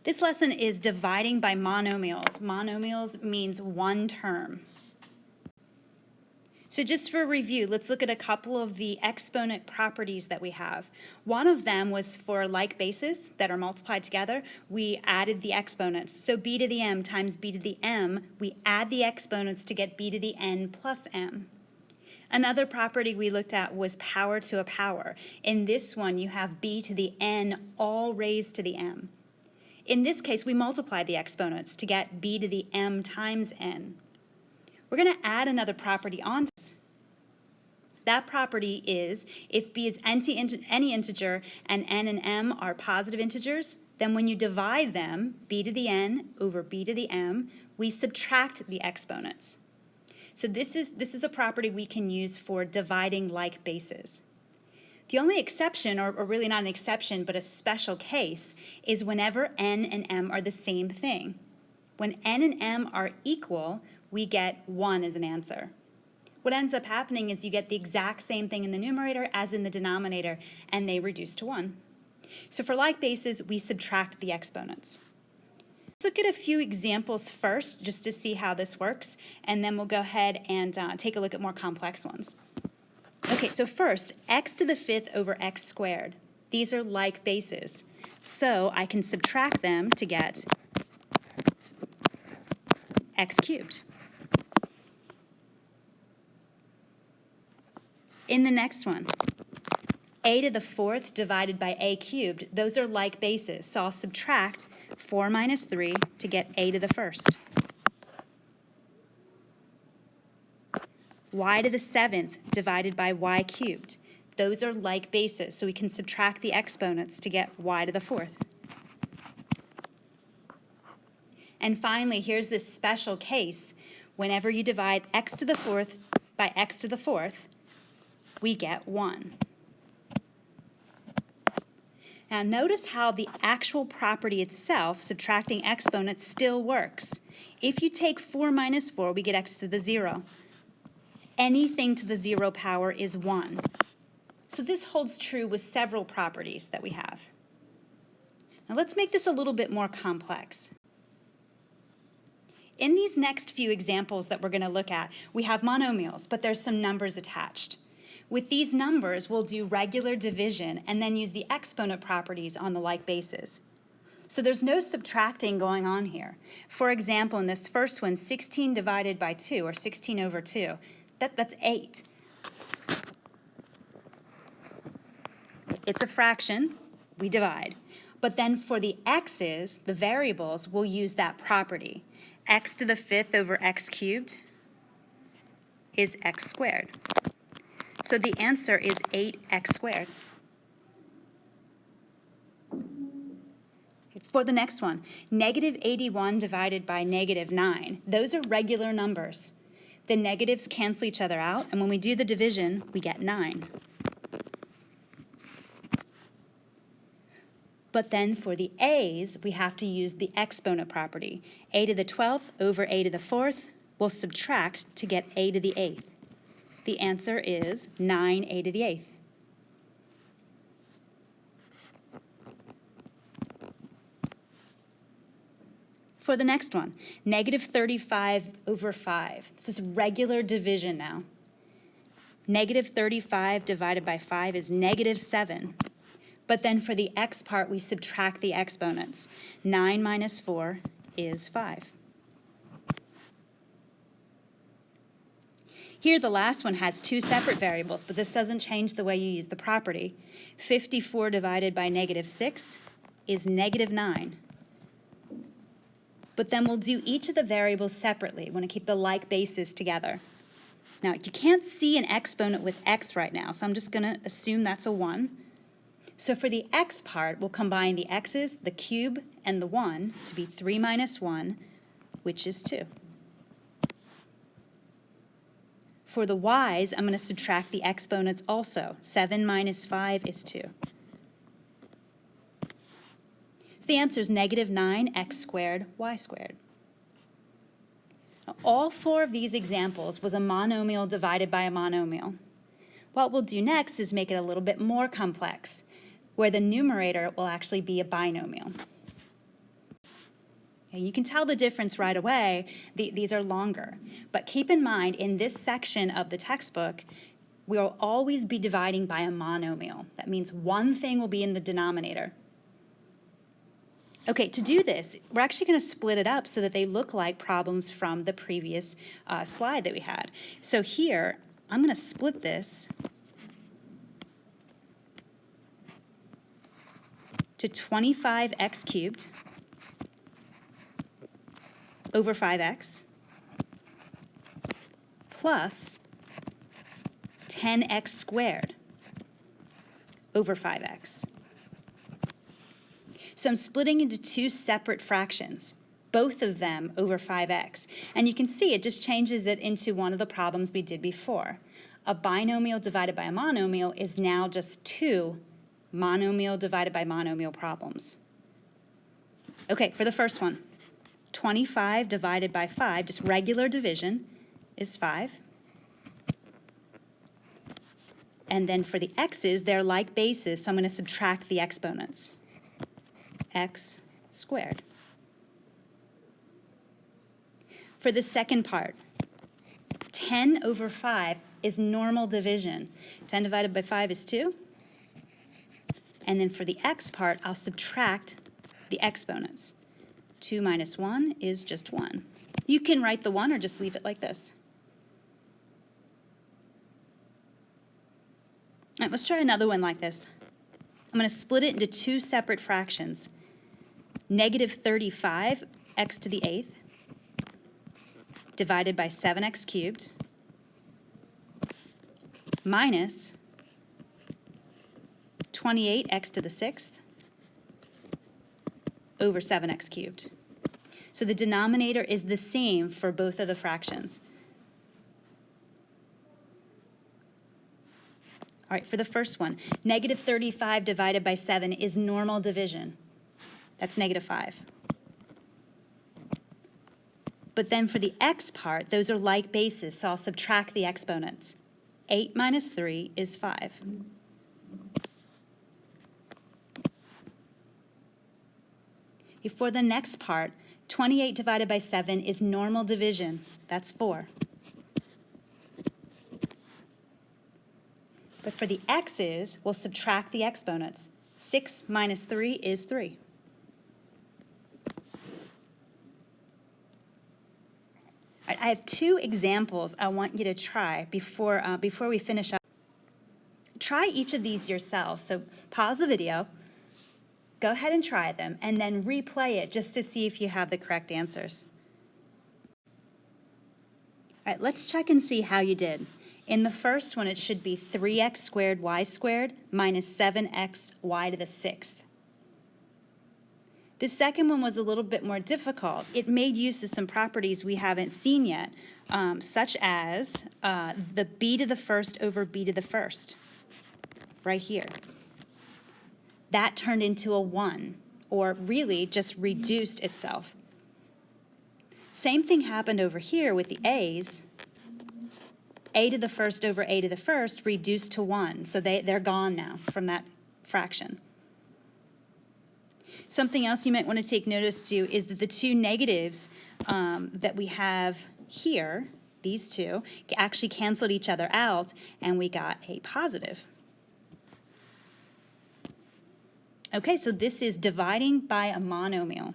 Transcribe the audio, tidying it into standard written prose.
This lesson is dividing by monomials. Monomials means one term. So just for review, let's look at a couple of the exponent properties that we have. One of them was for like bases that are multiplied together, we added the exponents. So b to the m times b to the m, we add the exponents to get b to the n plus m. Another property we looked at was power to a power. In this one, you have b to the n all raised to the m. In this case, we multiply the exponents to get b to the m times n. We're going to add another property on. That property is if b is any integer and n and m are positive integers, then when you divide them, b to the n over b to the m, we subtract the exponents. So this is a property we can use for dividing like bases. The only exception, or really not an exception, but a special case, is whenever n and m are the same thing. When n and m are equal, we get 1 as an answer. What ends up happening is you get the exact same thing in the numerator as in the denominator, and they reduce to 1. So for like bases, we subtract the exponents. Let's look at a few examples first, just to see how this works, and then we'll go ahead and take a look at more complex ones. Okay, so first, x to the 5th over x squared. These are like bases. So I can subtract them to get x cubed. In the next one, a to the 4th divided by a cubed. Those are like bases. So I'll subtract 4 minus 3 to get a to the 1st. Y to the 7th divided by y cubed. Those are like bases, so we can subtract the exponents to get y to the 4th. And finally, here's this special case. Whenever you divide x to the 4th by x to the 4th, we get 1. Now notice how the actual property itself, subtracting exponents, still works. If you take 4 minus 4, we get x to the 0. Anything to the 0 power is 1. So this holds true with several properties that we have. Now let's make this a little bit more complex. In these next few examples that we're going to look at, we have monomials, but there's some numbers attached. With these numbers, we'll do regular division and then use the exponent properties on the like bases. So there's no subtracting going on here. For example, in this first one, 16 divided by 2, or 16 over 2, that's 8. It's a fraction, we divide. But then for the x's, the variables, we'll use that property. X to the 5th over x cubed is x squared. So the answer is 8x squared. For the next one, negative 81 divided by negative 9. Those are regular numbers. The negatives cancel each other out, and when we do the division, we get 9. But then for the a's, we have to use the exponent property. A to the 12th over a to the 4th, we'll subtract to get a to the 8th. The answer is 9a to the 8th. For the next one, negative 35 over 5. This is regular division now. Negative 35 divided by 5 is negative 7. But then for the x part, we subtract the exponents. 9 minus 4 is 5. Here, the last one has two separate variables, but this doesn't change the way you use the property. 54 divided by negative 6 is negative 9. But then we'll do each of the variables separately. We want to keep the like bases together. Now, you can't see an exponent with x right now, so I'm just going to assume that's a 1. So for the x part, we'll combine the x's, the cube, and the 1 to be 3 minus 1, which is 2. For the y's, I'm going to subtract the exponents also. 7 minus 5 is 2. So the answer is negative 9x squared y squared. Now, all four of these examples was a monomial divided by a monomial. What we'll do next is make it a little bit more complex, where the numerator will actually be a binomial. Okay, you can tell the difference right away. These are longer. But keep in mind, in this section of the textbook, we'll always be dividing by a monomial. That means one thing will be in the denominator. Okay, to do this, we're actually going to split it up so that they look like problems from the previous slide that we had. So here, I'm going to split this to 25x cubed over 5x plus 10x squared over 5x. So I'm splitting into two separate fractions, both of them over 5x. And you can see it just changes it into one of the problems we did before. A binomial divided by a monomial is now just two monomial divided by monomial problems. Okay, for the first one, 25 divided by 5, just regular division, is 5. And then for the x's, they're like bases, so I'm going to subtract the exponents. X squared. For the second part, 10 over 5 is normal division. 10 divided by 5 is 2. And then for the x part, I'll subtract the exponents. 2 minus 1 is just 1. You can write the 1 or just leave it like this. All right, let's try another one like this. I'm going to split it into two separate fractions. Negative 35, x to the 8th, divided by 7x cubed, minus 28x to the 6th over 7x cubed. So the denominator is the same for both of the fractions. All right, for the first one, negative 35 divided by 7 is normal division. That's negative 5. But then for the x part, those are like bases, so I'll subtract the exponents. 8 minus 3 is 5. For the next part, 28 divided by 7 is normal division. That's 4. But for the x's, we'll subtract the exponents. 6 minus 3 is 3. I have two examples I want you to try before we finish up. Try each of these yourself. So pause the video, go ahead and try them, and then replay it just to see if you have the correct answers. All right, let's check and see how you did. In the first one, it should be 3x squared y squared minus 7x y to the 6th. The second one was a little bit more difficult. It made use of some properties we haven't seen yet, such as the b to the first over b to the first, right here. That turned into a 1, or really just reduced itself. Same thing happened over here with the a's. A to the first over a to the first reduced to 1, so they're gone now from that fraction. Something else you might want to take notice to is that the two negatives that we have here, these two, actually canceled each other out, and we got a positive. Okay, so this is dividing by a monomial.